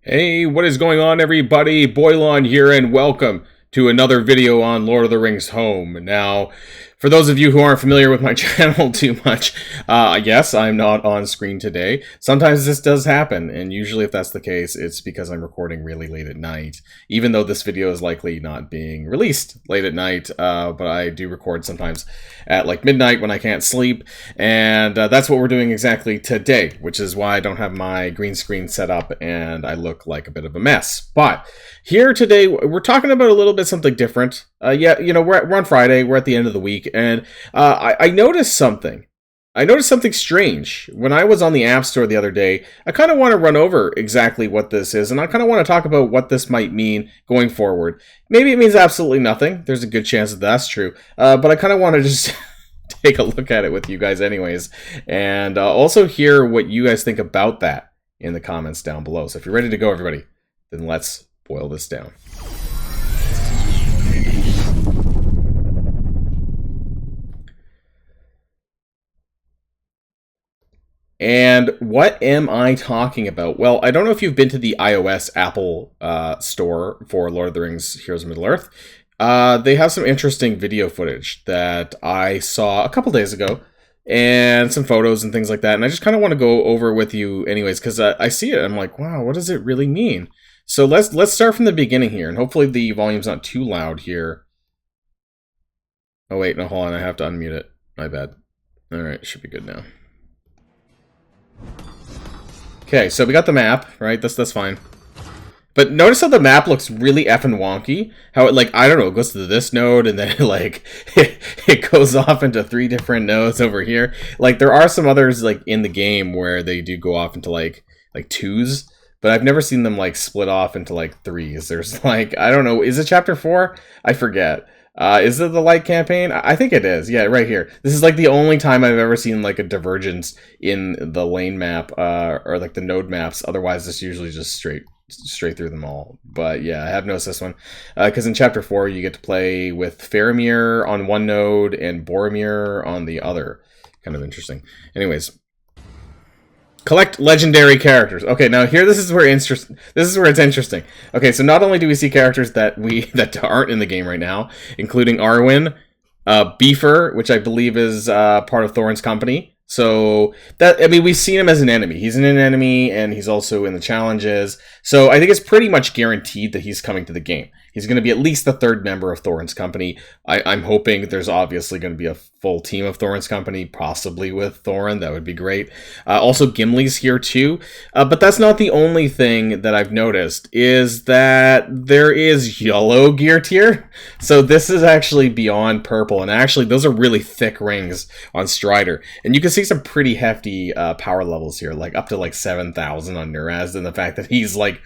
Hey, what is going on, everybody? Boilon here, and welcome to another video on Lord of the Rings Home. Now, for those of you who aren't familiar with my channel too much, yes, I'm not on screen today. Sometimes this does happen, and usually if that's the case, it's because I'm recording really late at night, even though this video is likely not being released late at night, but I do record sometimes at like midnight when I can't sleep, and that's what we're doing exactly today, which is why I don't have my green screen set up and I look like a bit of a mess. But here today, we're talking about a little bit something different. We're on Friday, we're at the end of the week, and I noticed something. I noticed something strange. When I was on the App Store the other day, I kind of want to run over exactly what this is, and I kind of want to talk about what this might mean going forward. Maybe it means absolutely nothing. There's a good chance that that's true. But I kind of want to just take a look at it with you guys anyways, and also hear what you guys think about that in the comments down below. So if you're ready to go, everybody, then let's boil this down. And what am I talking about? Well, I don't know if you've been to the iOS Apple store for Lord of the Rings Heroes of Middle-earth. They have some interesting video footage that I saw a couple days ago, and some photos and things like that. And I just kind of want to go over with you anyways, because I see it. I'm like, wow, what does it really mean? So let's start from the beginning here, and hopefully the volume's not too loud here. Oh wait, no, hold on, I have to unmute it. My bad. All right, should be good now. Okay, so we got the map, right? That's fine. But notice how the map looks really effing wonky. How it, like, I don't know, it goes to this node, and then it, like, it goes off into 3 different nodes over here. Like, there are some others, like, in the game where they do go off into, like 2s. But I've never seen them, like, split off into, like, 3s. There's, like, I don't know, is it chapter 4? I forget. Is it the light campaign? I think it is. Yeah, right here. This is like the only time I've ever seen like a divergence in the lane map, or like the node maps. Otherwise, it's usually just straight through them all. But yeah, I have noticed this one. Because in chapter 4, you get to play with Faramir on one node and Boromir on the other. Kind of interesting. Anyways. Collect legendary characters. Okay, now here this is where it's interesting. Okay, so not only do we see characters that aren't in the game right now, including Arwen, Beefer, which I believe is part of Thorin's company. So that, I mean, we've seen him as an enemy. He's an enemy, and he's also in the challenges. So I think it's pretty much guaranteed that he's coming to the game. He's going to be at least the 3rd member of Thorin's company. I'm hoping there's obviously going to be a full team of Thorin's company, possibly with Thorin. That would be great. Also, Gimli's here too. But that's not the only thing that I've noticed, is that there is yellow gear tier. So this is actually beyond purple. And actually, those are really thick rings on Strider. And you can see some pretty hefty power levels here, like up to like 7,000 on Nuraz. And the fact that he's like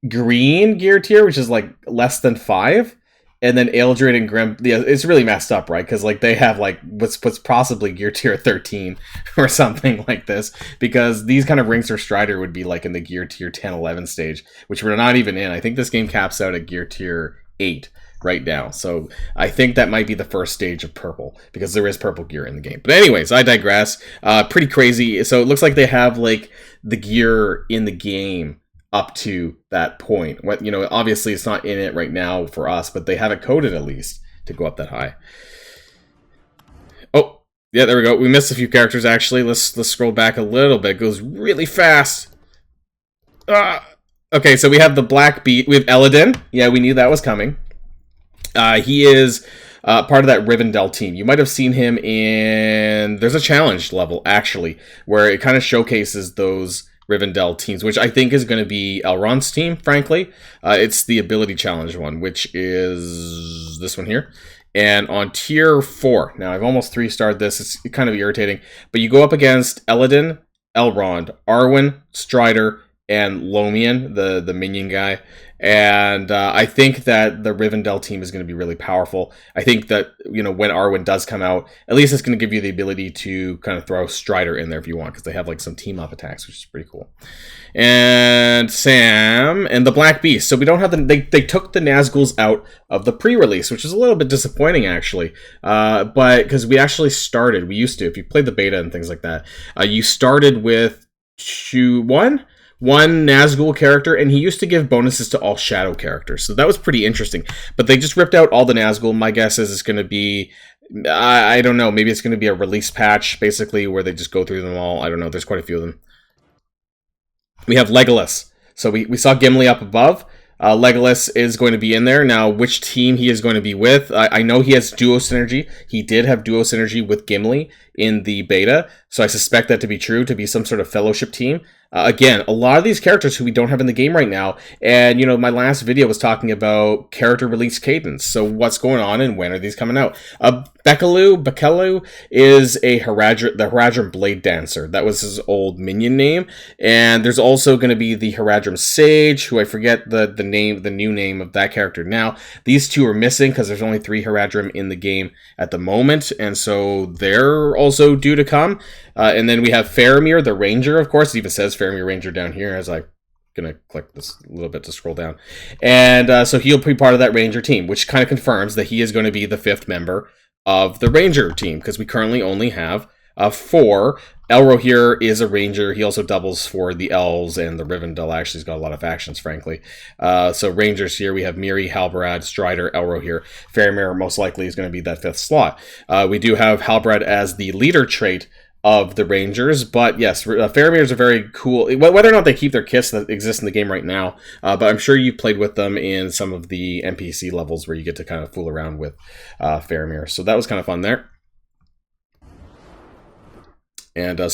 green gear tier, which is like less than 5, and then Eldred and Grim, yeah, it's really messed up, right? Because like they have like what's possibly gear tier 13 or something like this, because these kind of rings for Strider would be like in the gear tier 10, 11 stage, which we're not even in. I think this game caps out at gear tier 8 right now, so I think that might be the first stage of purple, because there is purple gear in the game. But anyways, I digress. Pretty crazy. So it looks like they have like the gear in the game up to that point. What, you know, obviously it's not in it right now for us, but they have it coded at least to go up that high. Oh, yeah, there we go. We missed a few characters actually. Let's scroll back a little bit. It goes really fast. Okay, so we have the Black Beat. We have Elladan. Yeah, we knew that was coming. He is part of that Rivendell team. You might have seen him in... There's a challenge level, actually, where it kind of showcases those Rivendell teams, which I think is going to be Elrond's team, frankly. It's the ability challenge one, which is this one here. And on tier 4, now I've almost 3-starred this, it's kind of irritating, but you go up against Elladan, Elrond, Arwen, Strider, and Lomian, the minion guy. And I think that the Rivendell team is going to be really powerful. I think that, you know, when Arwen does come out, at least it's going to give you the ability to kind of throw Strider in there if you want, because they have like some team up attacks, which is pretty cool. And Sam and the Black Beast. So we don't have the... They took the Nazguls out of the pre-release, which is a little bit disappointing, actually. But because we actually we used to, if you played the beta and things like that, you started with 1 one Nazgul character, and he used to give bonuses to all Shadow characters. So that was pretty interesting. But they just ripped out all the Nazgul. My guess is it's going to be... I don't know. Maybe it's going to be a release patch, basically, where they just go through them all. I don't know. There's quite a few of them. We have Legolas. So we saw Gimli up above. Legolas is going to be in there. Now, which team he is going to be with, I know he has duo synergy. He did have duo synergy with Gimli in the beta, so I suspect that to be true, to be some sort of fellowship team. Again, a lot of these characters who we don't have in the game right now, and, you know, my last video was talking about character release cadence, so what's going on and when are these coming out? Bekelu is the Haradrim Blade Dancer. That was his old minion name, and there's also going to be the Haradrim Sage, who I forget the new name of that character now. These two are missing because there's only 3 Haradrim in the game at the moment, and so they're also due to come. And then we have Faramir, the Ranger, of course. It even says Faramir Ranger down here as I'm going to click this a little bit to scroll down. And so he'll be part of that Ranger team, which kind of confirms that he is going to be the 5th member of the Ranger team, because we currently only have 4. Elro here is a Ranger. He also doubles for the Elves, and the Rivendell actually has got a lot of factions, frankly. So Rangers here, we have Miri, Halbarad, Strider, Elro here. Faramir most likely is going to be that 5th slot. We do have Halbarad as the leader trait of the Rangers, but yes, Faramir is a very cool, whether or not they keep their kits that exist in the game right now, but I'm sure you've played with them in some of the NPC levels where you get to kind of fool around with Faramir, so that was kind of fun there. And a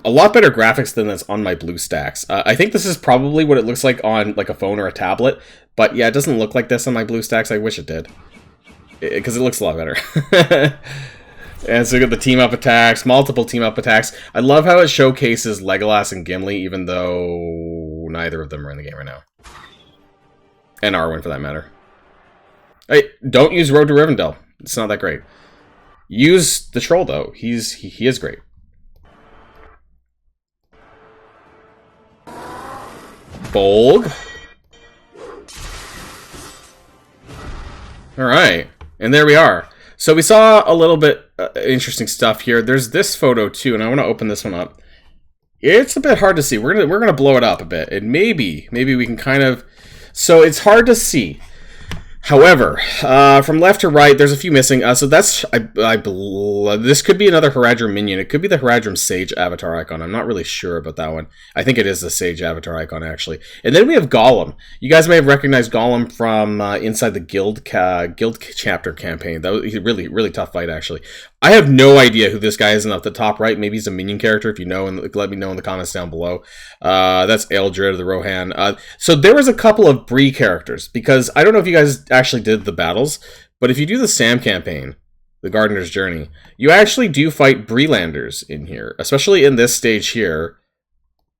lot better graphics than that's on my BlueStacks. I think this is probably what it looks like on like a phone or a tablet, but yeah, it doesn't look like this on my BlueStacks. I wish it did, because it looks a lot better. And so we got the team-up attacks, multiple team-up attacks. I love how it showcases Legolas and Gimli, even though neither of them are in the game right now. And Arwen, for that matter. Hey, don't use Road to Rivendell. It's not that great. Use the Troll, though. He is great. Bolg. Alright. And there we are. So we saw a little bit interesting stuff here. There's this photo too, and I want to open this one up. It's a bit hard to see. We're gonna blow it up a bit, and maybe we can kind of. So it's hard to see. However, from left to right, there's a few missing. So that's this could be another Haradrim minion. It could be the Haradrim Sage avatar icon. I'm not really sure about that one. I think it is the Sage avatar icon, actually. And then we have Gollum. You guys may have recognized Gollum from inside the Guild chapter campaign. That was a really tough fight, actually. I have no idea who this guy is at the top right. Maybe he's a minion character. If you know, and let me know in the comments down below. That's Eldred, the Rohan. So there was a couple of Bree characters, because I don't know if you guys actually did the battles, but if you do the Sam campaign, the Gardener's Journey, you actually do fight Breelanders in here, especially in this stage here,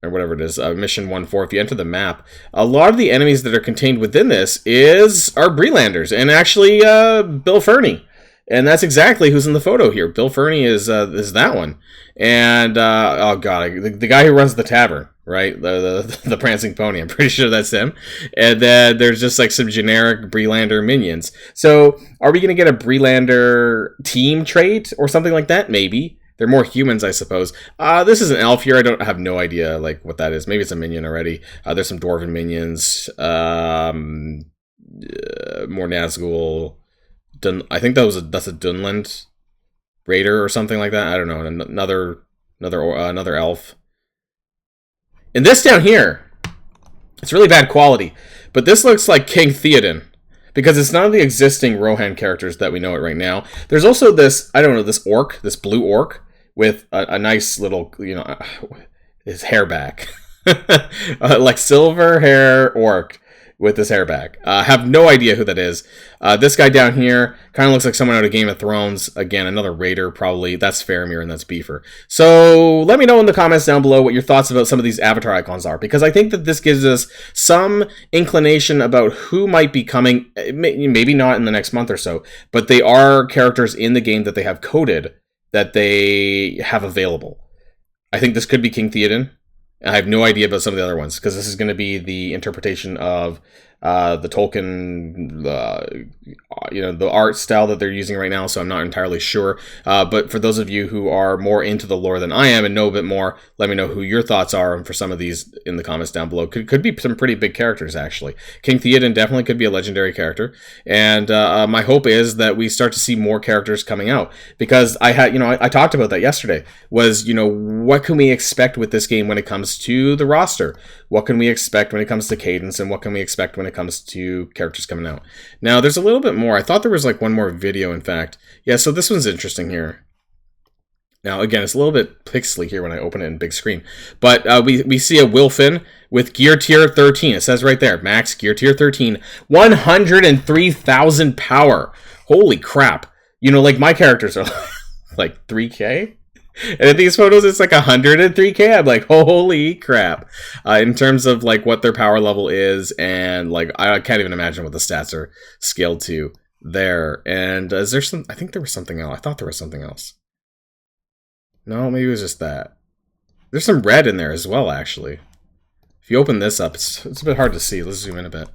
or whatever it is, Mission 1-4. If you enter the map, a lot of the enemies that are contained within this are Breelanders, and actually Bill Ferny. And that's exactly who's in the photo here. Bill Ferny is that one. And, oh god, the guy who runs the tavern, right? The Prancing Pony. I'm pretty sure that's him. And then there's just like some generic Breelander minions. So, are we going to get a Breelander team trait or something like that? Maybe. They're more humans, I suppose. This is an elf here. I have no idea like what that is. Maybe it's a minion already. There's some Dwarven minions. More Nazgul. I think that's a Dunland Raider or something like that. I don't know. Another elf. And this down here, it's really bad quality, but this looks like King Theoden, because it's none of the existing Rohan characters that we know it right now. There's also this, I don't know, this orc, this blue orc with a nice little, his hair back, like silver hair orc with his hair back. Have no idea who that is. This guy down here kind of looks like someone out of Game of Thrones. Again, another raider, probably. That's Faramir and that's Beefer. So let me know in the comments down below what your thoughts about some of these avatar icons are, because I think that this gives us some inclination about who might be coming. Maybe not in the next month or so, but they are characters in the game that they have coded that they have available. I think this could be King Theoden. I have no idea about some of the other ones, because this is going to be the interpretation of the Tolkien, the art style that they're using right now, so I'm not entirely sure. But for those of you who are more into the lore than I am and know a bit more, let me know who your thoughts are for some of these in the comments down below. Could be some pretty big characters, actually. King Theoden definitely could be a legendary character, and my hope is that we start to see more characters coming out, because I talked about that yesterday, was, what can we expect with this game when it comes to the roster? What can we expect when it comes to cadence, and what can we expect when it comes to characters coming out? Now, there's a little bit more. I thought there was like one more video, in fact. Yeah, so this one's interesting here. Now, again, it's a little bit pixely here when I open it in big screen. But we see a Wilfin with gear tier 13. It says right there, max gear tier 13, 103,000 power. Holy crap. Like my characters are like 3K? And in these photos, it's like 103K. I'm like, holy crap. In terms of like what their power level is, and like I can't even imagine what the stats are scaled to there. And is there some? I think there was something else. I thought there was something else. No, maybe it was just that. There's some red in there as well, actually. If you open this up, it's a bit hard to see. Let's zoom in a bit.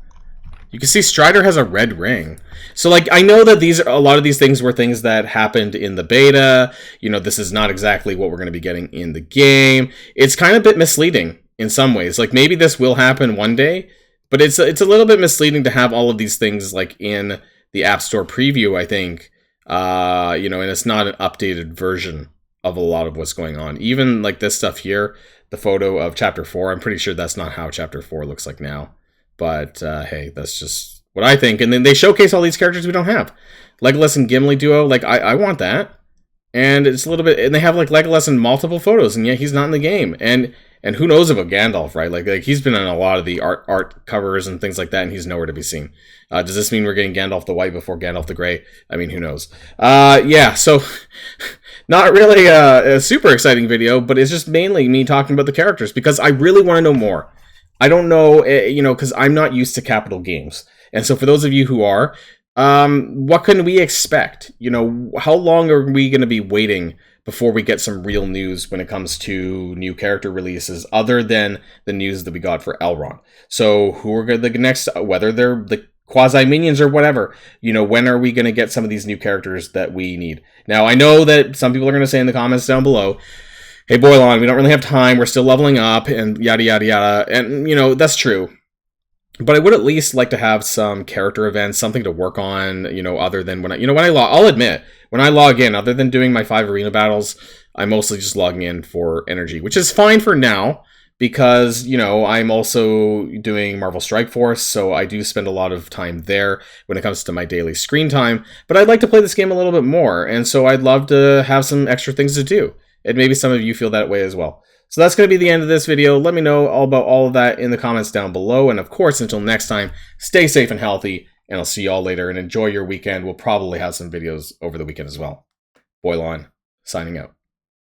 You can see Strider has a red ring. So, like, I know that a lot of these things were things that happened in the beta. This is not exactly what we're going to be getting in the game. It's kind of a bit misleading in some ways. Like, maybe this will happen one day, but it's a little bit misleading to have all of these things, like, in the App Store preview, I think. And it's not an updated version of a lot of what's going on. Even, like, this stuff here, the photo of Chapter 4, I'm pretty sure that's not how Chapter 4 looks like now. But, hey, that's just what I think. And then they showcase all these characters we don't have. Legolas and Gimli duo, like, I want that. And it's a little bit... And they have, like, Legolas in multiple photos, and yet he's not in the game. And who knows about Gandalf, right? Like he's been on a lot of the art covers and things like that, and he's nowhere to be seen. Does this mean we're getting Gandalf the White before Gandalf the Grey? I mean, who knows? Yeah, so... Not really a super exciting video, but it's just mainly me talking about the characters, because I really want to know more. I don't know, because I'm not used to capital games. And so for those of you who are, what can we expect? How long are we going to be waiting before we get some real news when it comes to new character releases, other than the news that we got for Elrond? So who are the next, whether they're the quasi-minions or whatever, when are we going to get some of these new characters that we need? Now, I know that some people are going to say in the comments down below, hey, Boilon, we don't really have time, we're still leveling up, and yada, yada, yada. And, that's true. But I would at least like to have some character events, something to work on, other than when I log... I'll admit, when I log in, other than doing my 5 arena battles, I'm mostly just logging in for energy, which is fine for now, because, I'm also doing Marvel Strike Force, so I do spend a lot of time there when it comes to my daily screen time. But I'd like to play this game a little bit more, and so I'd love to have some extra things to do. And maybe some of you feel that way as well. So that's going to be the end of this video. Let me know all about all of that in the comments down below. And of course, until next time, stay safe and healthy. And I'll see you all later. And enjoy your weekend. We'll probably have some videos over the weekend as well. Boilon, signing out.